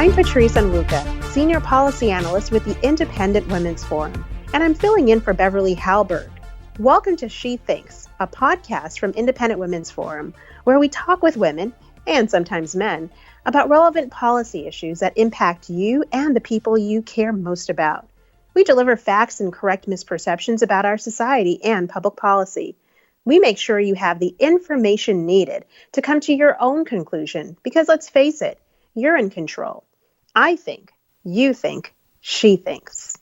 I'm Patrice Anluca, Senior Policy Analyst with the Independent Women's Forum, and I'm filling in for Beverly Halberg. Welcome to She Thinks, a podcast from Independent Women's Forum, where we talk with women, and sometimes men, about relevant policy issues that impact you and the people you care most about. We deliver facts and correct misperceptions about our society and public policy. We make sure you have the information needed to come to your own conclusion, because let's face it, you're in control. I think, you think, she thinks.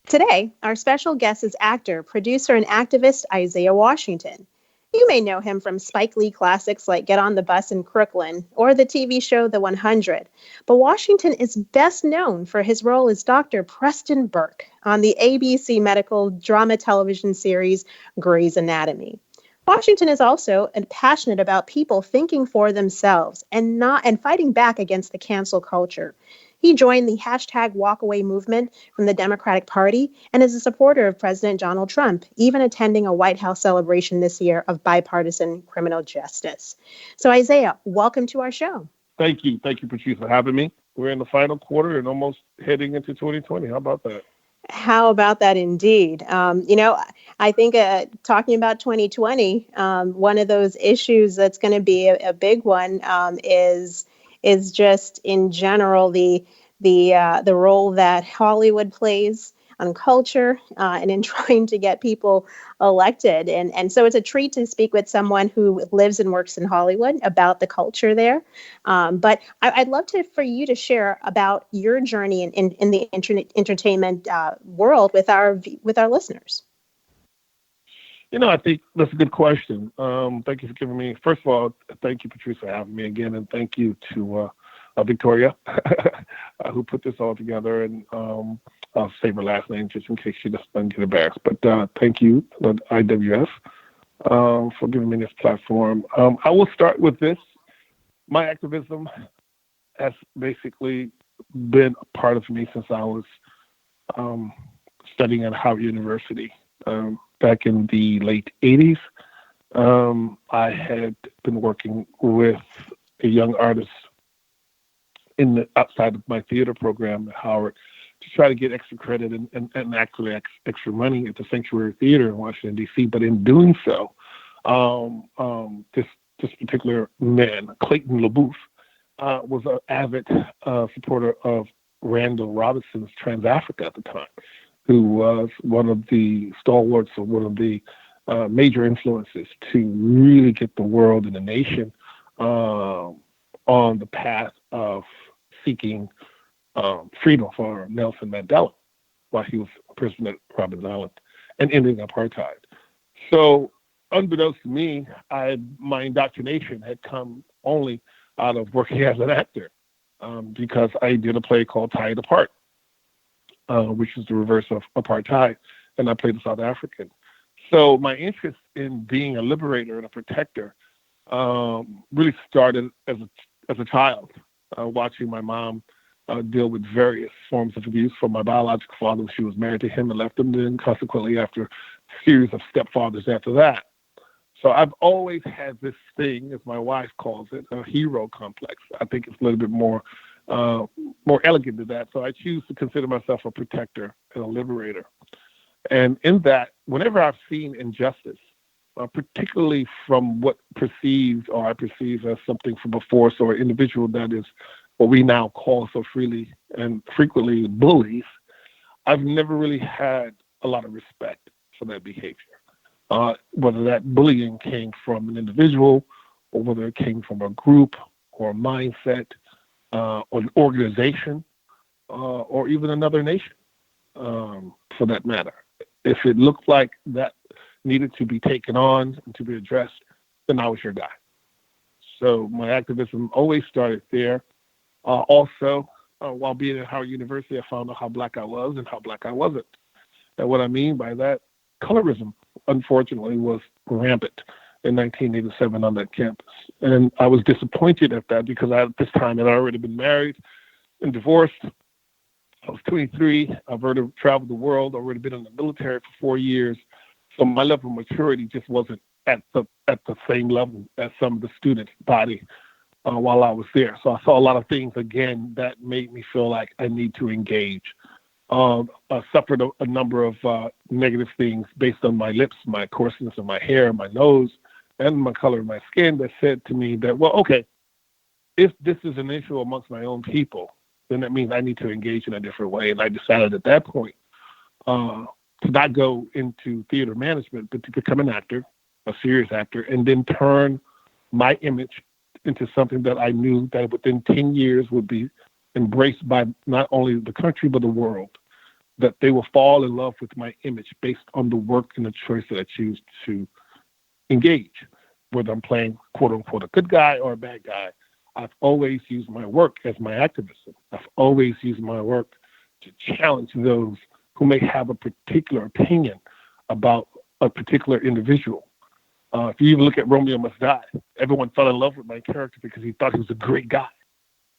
Today, our special guest is actor, producer, and activist Isaiah Washington. You may know him from Spike Lee classics like Get on the Bus in Crooklyn or the TV show The 100. But Washington is best known for his role as Dr. Preston Burke on the ABC medical drama television series Grey's Anatomy. Washington is also passionate about people thinking for themselves and fighting back against the cancel culture. He joined the #walkaway movement from the Democratic Party and is a supporter of President Donald Trump, even attending a White House celebration this year of bipartisan criminal justice. So Isaiah, welcome to our show. Thank you. Thank you, Patrice, for having me. We're in the final quarter and almost heading into 2020. How about that? How about that indeed? I think talking about 2020, one of those issues that's going to be a big one is just in general the role that Hollywood plays on culture and in trying to get people elected. And so it's a treat to speak with someone who lives and works in Hollywood about the culture there. But I'd love for you to share about your journey in the entertainment world with our listeners. I think that's a good question. Thank you for giving me. First of all, thank you, Patrice, for having me again, and thank you to Victoria, who put this all together. And I'll save her last name just in case she doesn't get embarrassed. But thank you, the IWF, for giving me this platform. I will start with this. My activism has basically been a part of me since I was studying at Howard University. Back in the late 80s, I had been working with a young artist outside of my theater program at Howard to try to get extra credit and actually extra money at the Sanctuary Theater in Washington, D.C. But in doing so, this particular man, Clayton LaBouffe, was an avid supporter of Randall Robinson's Trans-Africa at the time, who was one of the stalwarts or one of the major influences to really get the world and the nation on the path of seeking freedom for Nelson Mandela while he was imprisoned at Robben Island and ending apartheid. So unbeknownst to me, my indoctrination had come only out of working as an actor because I did a play called Tie It Apart, which is the reverse of apartheid, and I played a South African. So my interest in being a liberator and a protector really started as a child, watching my mom deal with various forms of abuse from my biological father when she was married to him and left him, then consequently after a series of stepfathers after that. So I've always had this thing, as my wife calls it, a hero complex. I think it's a little bit more elegant than that. So I choose to consider myself a protector and a liberator. And in that, whenever I've seen injustice, particularly from what I perceive as something from a force or an individual that is what we now call so freely and frequently bullies, I've never really had a lot of respect for that behavior. Whether that bullying came from an individual or whether it came from a group or a mindset or an organization or even another nation, for that matter. If it looked like that needed to be taken on and to be addressed, then I was your guy. So my activism always started there. Also, while being at Howard University, I found out how Black I was and how Black I wasn't. And what I mean by that, colorism, unfortunately, was rampant in 1987 on that campus. And I was disappointed at that because at this time I'd already been married and divorced. I was 23. I've already traveled the world, already been in the military for 4 years. So my level of maturity just wasn't at the same level as some of the student body while I was there. So I saw a lot of things, again, that made me feel like I need to engage. I suffered a number of negative things based on my lips, my coarseness of my hair, my nose, and my color of my skin that said to me that, well, okay, if this is an issue amongst my own people, then that means I need to engage in a different way. And I decided at that point to not go into theater management, but to become an actor, a serious actor, and then turn my image into something that I knew that within 10 years would be embraced by not only the country, but the world, that they will fall in love with my image based on the work and the choice that I choose to engage, whether I'm playing, quote unquote, a good guy or a bad guy. I've always used my work as my activism. I've always used my work to challenge those who may have a particular opinion about a particular individual. If you even look at Romeo Must Die, everyone fell in love with my character because he thought he was a great guy.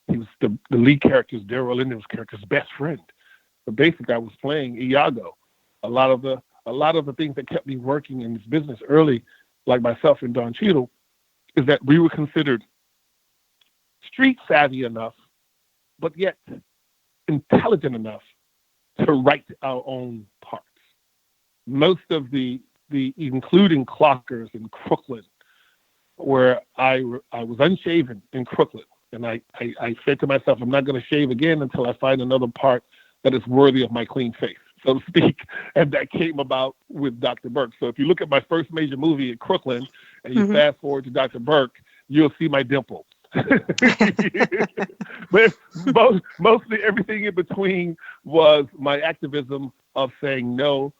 He was the lead character's, Daryl Lyndon's character's best friend. But basically, I was playing Iago. A lot of the things that kept me working in this business early, like myself and Don Cheadle, is that we were considered street savvy enough, but yet intelligent enough to write our own parts. Most of the including Clockers in Crooklyn, where I was unshaven in Crooklyn, and I said to myself, I'm not going to shave again until I find another part that is worthy of my clean face, so to speak. And that came about with Dr. Burke. So if you look at my first major movie in Crooklyn and you fast forward to Dr. Burke, you'll see my dimples. But mostly everything in between was my activism of saying no,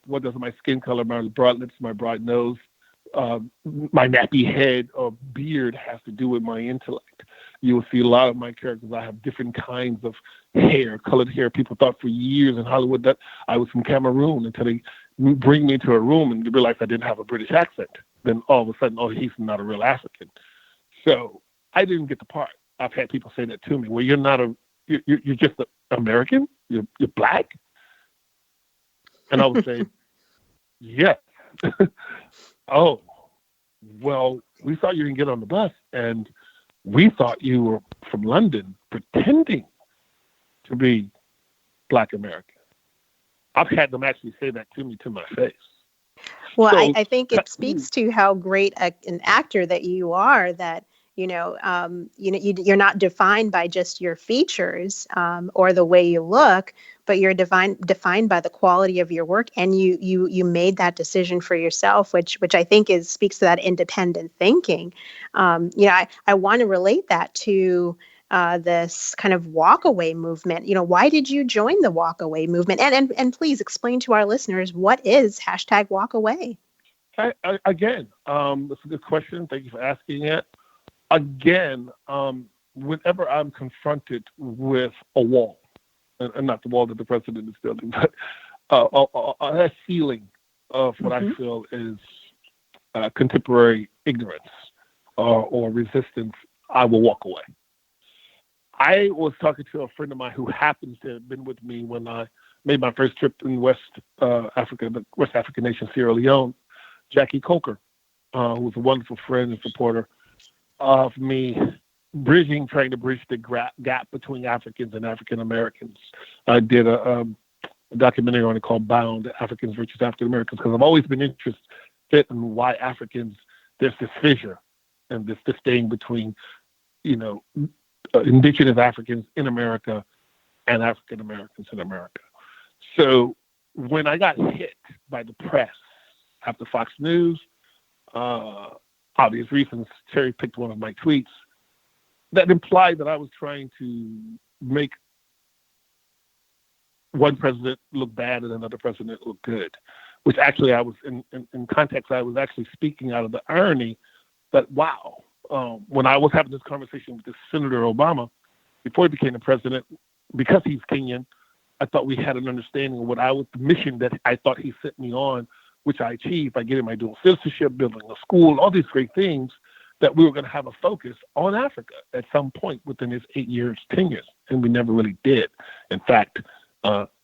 what does my skin color, my broad lips, my broad nose, my nappy head or beard has to do with my intellect. You will see a lot of my characters. I have different kinds of hair, colored hair. People thought for years in Hollywood that I was from Cameroon until they bring me into a room and realize I didn't have a British accent. Then all of a sudden, oh, he's not a real African. So I didn't get the part. I've had people say that to me. Well, you're just an American? You're black? And I would say, yes. Oh, well, we thought you didn't get on the bus, and we thought you were from London pretending to be Black American. I've had them actually say that to me to my face. Well, so, I think it speaks to how great an actor that you are, that you're not defined by just your features or the way you look, but you're defined by the quality of your work, and you made that decision for yourself, which I think speaks to that independent thinking. I want to relate that to this kind of walkaway movement. Why did you join the walkaway movement? And please explain to our listeners, what is #walkaway? Again, that's a good question. Thank you for asking it. Again, whenever I'm confronted with a wall, and not the wall that the president is building, but a ceiling of what I feel is contemporary ignorance or resistance, I will walk away. I was talking to a friend of mine who happens to have been with me when I made my first trip in West Africa, the West African nation, Sierra Leone, Jackie Coker, who was a wonderful friend and supporter of me trying to bridge the gap between Africans and African Americans. I did a documentary on it called Bound, Africans versus African Americans, because I've always been interested in why Africans, there's this fissure and this disdain between, indigenous Africans in America and African Americans in America. So when I got hit by the press after Fox News, obvious reasons, cherry-picked one of my tweets that implied that I was trying to make one president look bad and another president look good, which actually I was, in context, I was actually speaking out of the irony that, wow, when I was having this conversation with this Senator Obama, before he became the president, because he's Kenyan, I thought we had an understanding of the mission that I thought he sent me on, which I achieved by getting my dual citizenship, building a school, all these great things, that we were going to have a focus on Africa at some point within his 8 years, 10 years, and we never really did. In fact,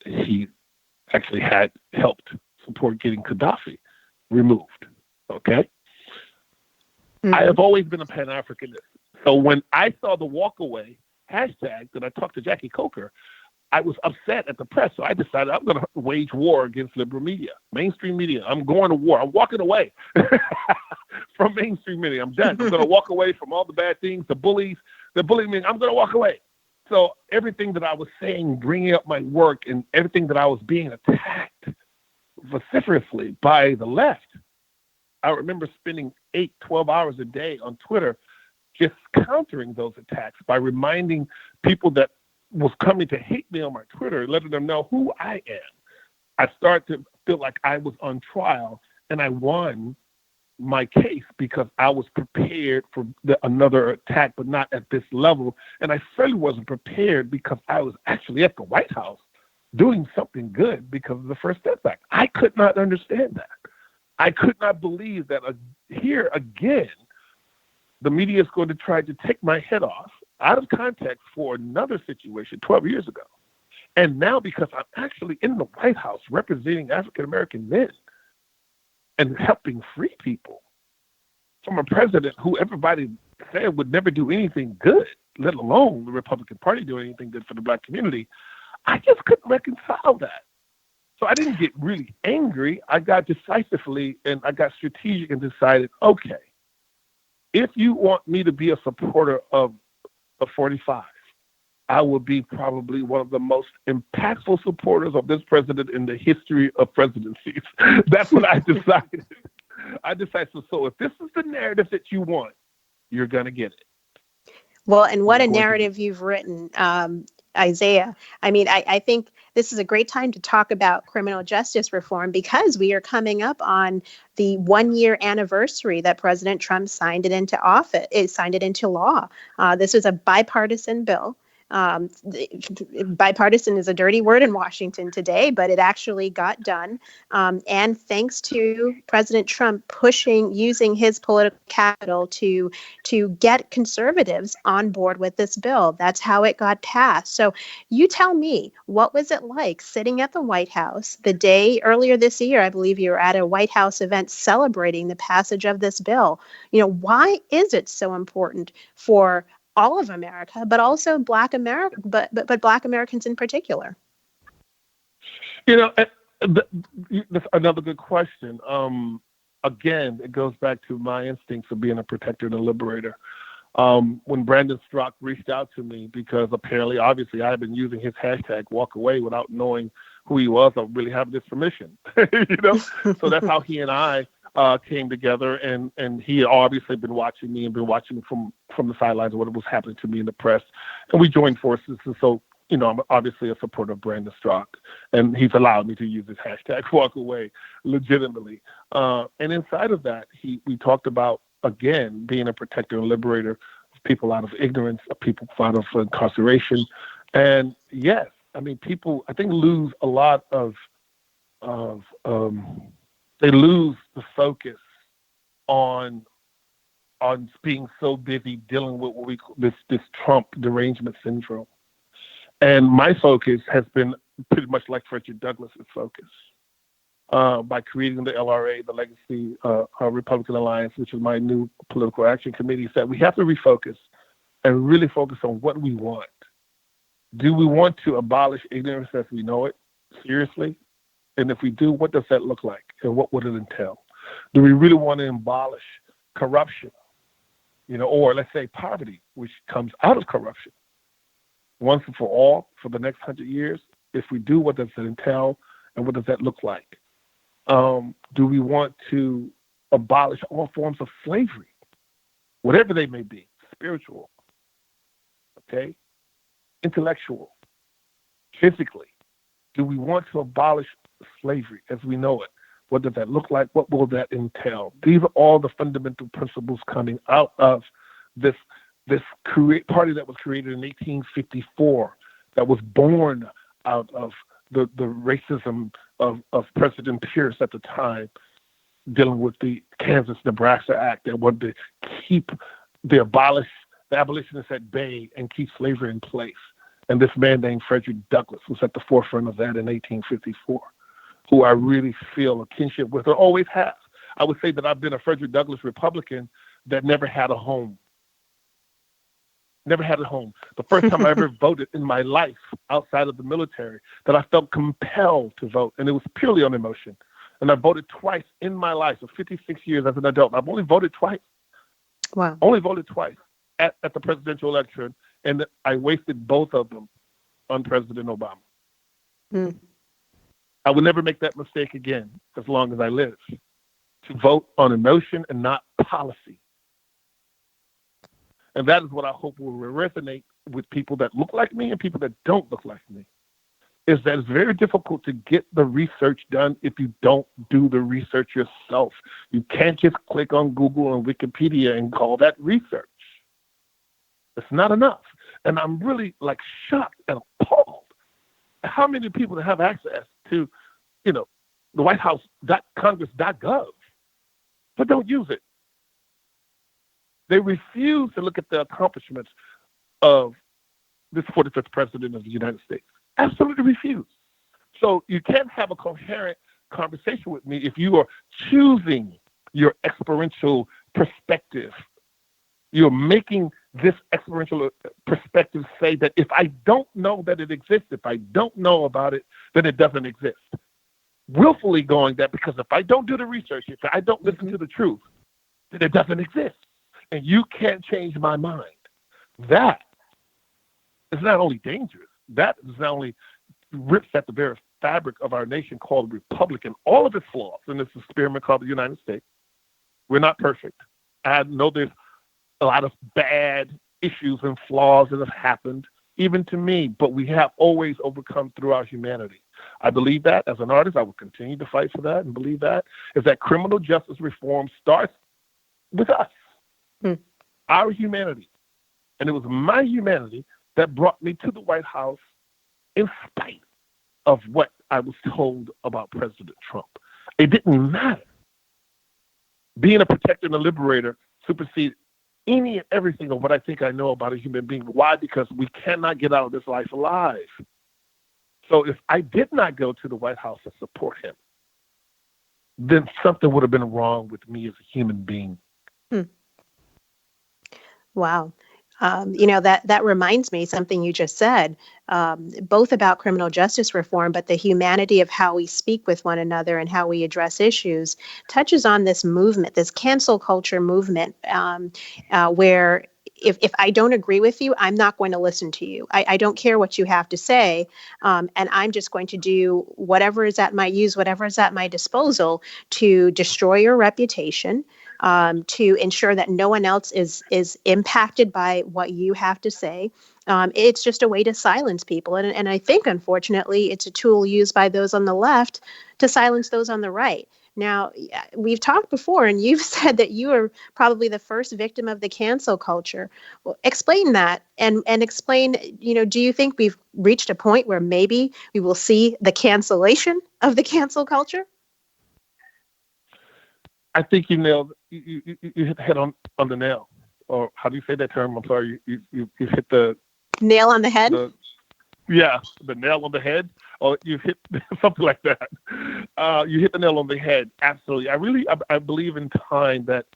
he actually had helped support getting Gaddafi removed, okay? I have always been a Pan-Africanist So when I saw the walkaway hashtag that I talked to Jackie Coker, I was upset at the press. So I decided I'm going to wage war against liberal media, mainstream media. I'm going to war. I'm walking away from mainstream media. I'm done. I'm going to walk away from all the bad things, the bullies, the bullying. I'm going to walk away. So everything that I was saying, bringing up my work, and everything that I was being attacked vociferously by the left, I remember spending 8-12 hours a day on Twitter just countering those attacks by reminding people that was coming to hate me on my Twitter, letting them know who I am. I started to feel like I was on trial, and I won my case because I was prepared for another attack, but not at this level. And I certainly wasn't prepared because I was actually at the White House doing something good because of the First Step Act. I could not understand that. I could not believe that here again, the media is going to try to take my head off out of context for another situation 12 years ago. And now because I'm actually in the White House representing African-American men and helping free people from a president who everybody said would never do anything good, let alone the Republican Party doing anything good for the Black community, I just couldn't reconcile that. So I didn't get really angry. I got decisively and I got strategic and decided, okay, if you want me to be a supporter of 45, I will be probably one of the most impactful supporters of this president in the history of presidencies. That's what I decided. I decided, so if this is the narrative that you want, you're going to get it. Well, and what a narrative you've written, Isaiah. I mean, I think this is a great time to talk about criminal justice reform because we are coming up on the 1-year anniversary that President Trump signed it into office. It signed it into law. This was a bipartisan bill. Bipartisan is a dirty word in Washington today, but it actually got done. And thanks to President Trump using his political capital to get conservatives on board with this bill. That's how it got passed. So you tell me, what was it like sitting at the White House the day earlier this year? I believe you were at a White House event celebrating the passage of this bill. Why is it so important for all of America, but also Black America, but Black Americans in particular? That's another good question. Again, it goes back to my instincts of being a protector and a liberator. When Brandon Strzok reached out to me, because obviously, I had been using his hashtag walk away without knowing who he was or really having his permission, So that's how he and I came together, and he had obviously been watching me and been watching from the sidelines of what was happening to me in the press, and we joined forces. And so, I'm obviously a supporter of Brandon Strzok, and he's allowed me to use his hashtag walk away legitimately. And inside of that, we talked about, again, being a protector and liberator of people out of ignorance, of people out of incarceration. And yes, I mean, people, I think, lose a lot they lose the focus on being so busy dealing with what we call this Trump derangement syndrome. And my focus has been pretty much like Frederick Douglass's focus by creating the LRA, the Legacy Republican Alliance, which is my new political action committee, said we have to refocus and really focus on what we want. Do we want to abolish ignorance as we know it? Seriously? And if we do, what does that look like? And what would it entail? Do we really want to abolish corruption, or let's say poverty, which comes out of corruption, once and for all for the next 100 years? If we do, what does it entail? And what does that look like? Do we want to abolish all forms of slavery, whatever they may be, spiritual, okay, intellectual, physically? Do we want to abolish slavery as we know it? What does that look like? What will that entail? These are all the fundamental principles coming out of this party that was created in 1854, that was born out of the racism of President Pierce at the time, dealing with the Kansas-Nebraska Act that wanted to keep the abolitionists at bay and keep slavery in place. And this man named Frederick Douglass was at the forefront of that in 1854, who I really feel a kinship with, or always have. I would say that I've been a Frederick Douglass Republican that never had a home. Never had a home. The first time I ever voted in my life outside of the military, that I felt compelled to vote, and it was purely on emotion. And I voted twice in my life of 56 years as an adult. I've only voted twice. Wow. Only voted twice at the presidential election, and I wasted both of them on President Obama. Mm. I will never make that mistake again as long as I live, to vote on emotion and not policy. And that is what I hope will resonate with people that look like me and people that don't look like me, is that it's very difficult to get the research done if you don't do the research yourself. You can't just click on Google and Wikipedia and call that research. It's not enough. And I'm really shocked and appalled at how many people that have access to, the White House Congress.gov, but don't use it. They refuse to look at the accomplishments of this 45th president of the United States. Absolutely refuse. So you can't have a coherent conversation with me if you are choosing your experiential perspective. You're making this experiential perspective say that if I don't know that it exists, if I don't know about it, then it doesn't exist. Willfully going that because if I don't do the research, if I don't listen to the truth, then it doesn't exist. And you can't change my mind. That is not only dangerous, that is not only rips at the very fabric of our nation called Republic and all of its flaws in this experiment called the United States. We're not perfect. I know there's a lot of bad issues and flaws that have happened, even to me, but we have always overcome through our humanity. I believe that. As an artist, I will continue to fight for that and believe that, is that criminal justice reform starts with us. Our humanity. And it was my humanity that brought me to the White House in spite of what I was told about President Trump. It didn't matter. Being a protector and a liberator supersedes any and everything of what I think I know about a human being. Why? Because we cannot get out of this life alive. So if I did not go to the White House to support him, then something would have been wrong with me as a human being. Wow. That reminds me something you just said, both about criminal justice reform, but the humanity of how we speak with one another and how we address issues touches on this movement, this cancel culture movement, where if I don't agree with you, I'm not going to listen to you. I don't care what you have to say. And I'm just going to do whatever is at my disposal to destroy your reputation, to ensure that no one else is impacted by what you have to say. It's just a way to silence people. And I think, unfortunately, it's a tool used by those on the left to silence those on the right. Now, we've talked before, and you've said that you are probably the first victim of the cancel culture. Well, explain that and explain, do you think we've reached a point where maybe we will see the cancellation of the cancel culture? I think you hit the head on the nail. Or how do you say that term? I'm sorry. You hit the nail on the head? The nail on the head. Or you hit something like that. You hit the nail on the head. Absolutely. I believe in time that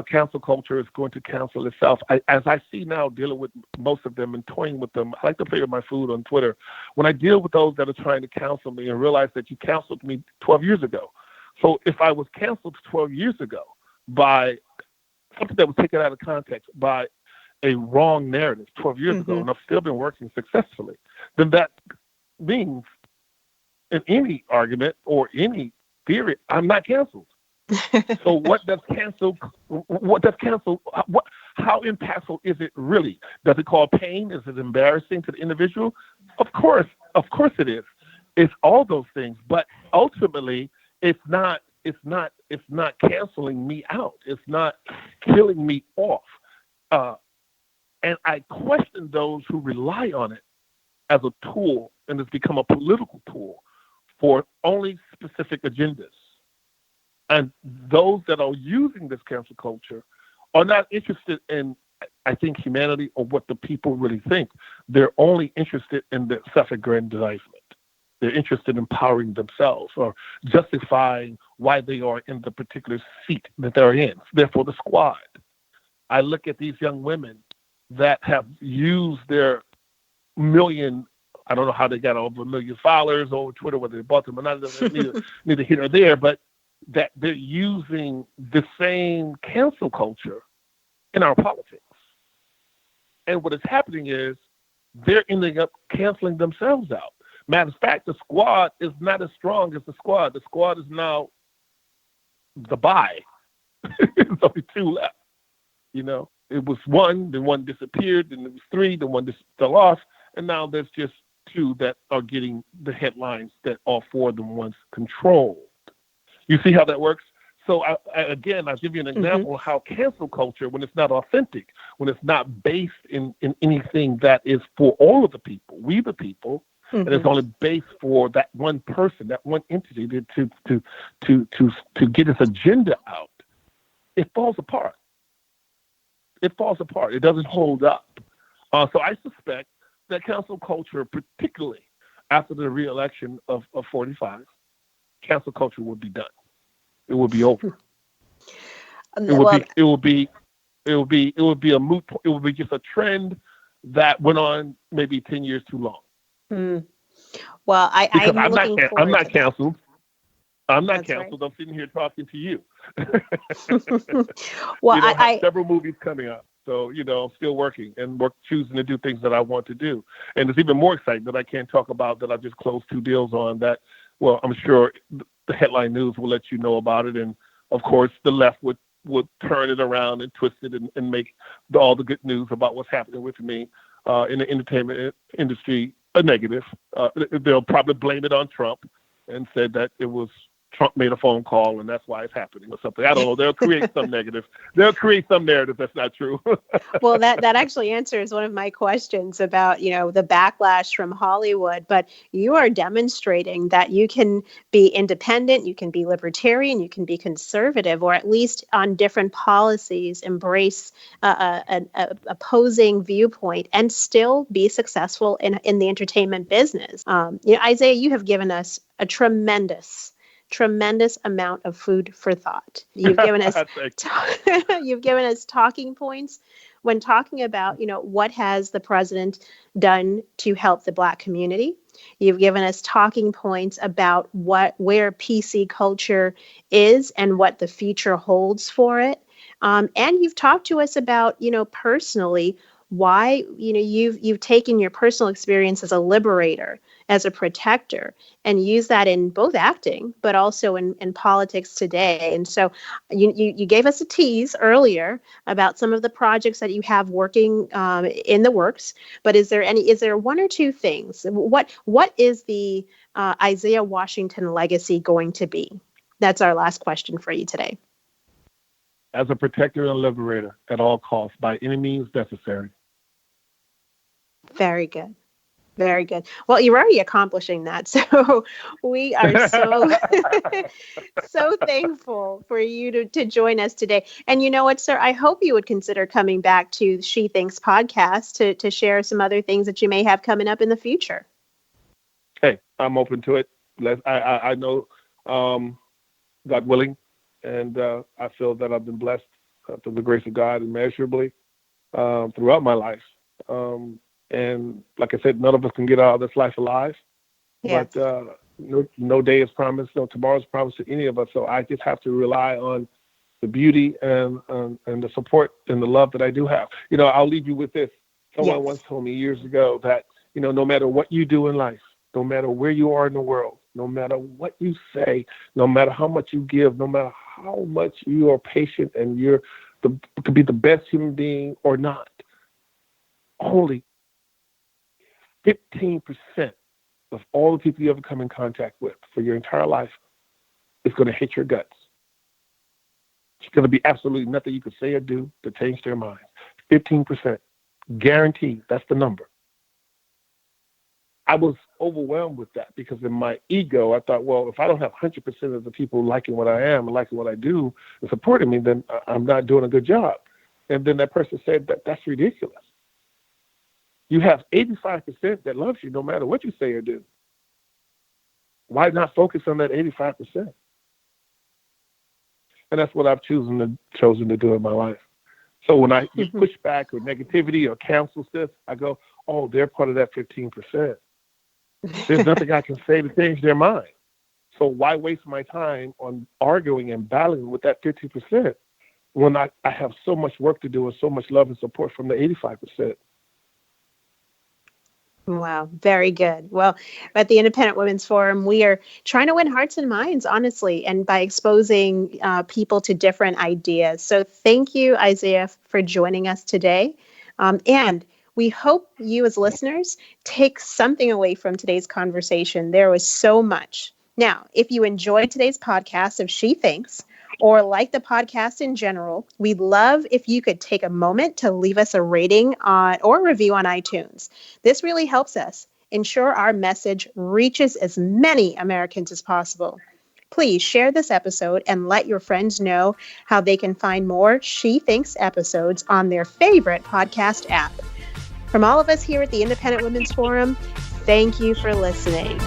cancel culture is going to cancel itself. As I see now, dealing with most of them and toying with them, I like to play with my food on Twitter. When I deal with those that are trying to cancel me and realize that you canceled me 12 years ago. So if I was canceled 12 years ago by something that was taken out of context, by a wrong narrative 12 years ago, and I've still been working successfully, then that means in any argument or any theory, I'm not canceled. So how impactful is it really? Does it cause pain? Is it embarrassing to the individual? Of course it is. It's all those things, but ultimately it's not canceling me out. It's not killing me off. And I question those who rely on it as a tool, and it's become a political tool for only specific agendas. And those that are using this cancel culture are not interested in, I think, humanity or what the people really think. They're only interested in the self-aggrandizement. They're interested in empowering themselves or justifying why they are in the particular seat that they're in. Therefore, the squad. I look at these young women that have used their million, I don't know how they got over 1 million followers over Twitter, whether they bought them or not, neither here nor there, but that they're using the same cancel culture in our politics. And what is happening is they're ending up canceling themselves out. Matter of fact, the squad is not as strong as the squad. The squad is now the buy. There's only 2 left. You know, it was 1, then 1 disappeared, then it was 3, then 1 fell off, and now there's just 2 that are getting the headlines that all 4 of them once controlled. You see how that works? So I'll give you an example of how cancel culture, when it's not authentic, when it's not based in anything that is for all of the people, we the people, and it's only based for that one person, that one entity to get its agenda out, it falls apart. It falls apart. It doesn't hold up. So I suspect that cancel culture, particularly after the re-election of 45, cancel culture would be done. It will be over. It will be a moot point. It will be just a trend that went on maybe 10 years too long. Well, I'm not canceled. I'm not That's canceled. Right. I'm sitting here talking to you. Well, I have several movies coming up. So, I'm still working and choosing to do things that I want to do. And it's even more exciting that I can't talk about that I just closed 2 deals on that. Well, I'm sure the headline news will let you know about it. And, of course, the left would turn it around and twist it and make all the good news about what's happening with me in the entertainment industry a negative. They'll probably blame it on Trump and said that it was Trump made a phone call and that's why it's happening or something. I don't know. They'll create some negative. They'll create some narrative that's not true. Well, that actually answers one of my questions about, the backlash from Hollywood. But you are demonstrating that you can be independent, you can be libertarian, you can be conservative, or at least on different policies, embrace an opposing viewpoint and still be successful in the entertainment business. Isaiah, you have given us a tremendous amount of food for thought. You've given us you've given us talking points when talking about, what has the president done to help the Black community. You've given us talking points about where PC culture is and what the future holds for it. And you've talked to us about, personally, why, you've taken your personal experience as a liberator, as a protector, and use that in both acting, but also in politics today. And so you gave us a tease earlier about some of the projects that you have working in the works. But is there 1 or 2 things? What is the Isaiah Washington legacy going to be? That's our last question for you today. As a protector and liberator at all costs, by any means necessary. Very good. Very good. Well, you're already accomplishing that. So we are so thankful for you to join us today. And you know what, sir? I hope you would consider coming back to She Thinks podcast to share some other things that you may have coming up in the future. Hey, I'm open to it. I know, God willing, and I feel that I've been blessed through the grace of God immeasurably throughout my life. And like I said, none of us can get out of this life alive. Yes. But no day is promised, no tomorrow is promised to any of us. So I just have to rely on the beauty and the support and the love that I do have. I'll leave you with this. Someone once told me years ago that, no matter what you do in life, no matter where you are in the world, no matter what you say, no matter how much you give, no matter how much you are patient and could be the best human being or not, only 15% of all the people you ever come in contact with for your entire life is going to hit your guts. It's going to be absolutely nothing you can say or do to change their minds. 15%. Guaranteed. That's the number. I was overwhelmed with that because in my ego, I thought, well, if I don't have 100% of the people liking what I am and liking what I do and supporting me, then I'm not doing a good job. And then that person said that's ridiculous. You have 85% that loves you no matter what you say or do. Why not focus on that 85%? And that's what I've chosen to do in my life. So when I get pushback or negativity or counsel stuff, I go, oh, they're part of that 15%. There's nothing I can say to change their mind. So why waste my time on arguing and battling with that 50% when I have so much work to do and so much love and support from the 85%? Wow, very good. Well, at the Independent Women's Forum, we are trying to win hearts and minds, honestly, and by exposing people to different ideas. So thank you, Isaiah, for joining us today. And we hope you as listeners take something away from today's conversation. There was so much. Now, if you enjoyed today's podcast of She Thinks, or like the podcast in general, we'd love if you could take a moment to leave us a rating or review on iTunes. This really helps us ensure our message reaches as many Americans as possible. Please share this episode and let your friends know how they can find more She Thinks episodes on their favorite podcast app. From all of us here at the Independent Women's Forum, thank you for listening.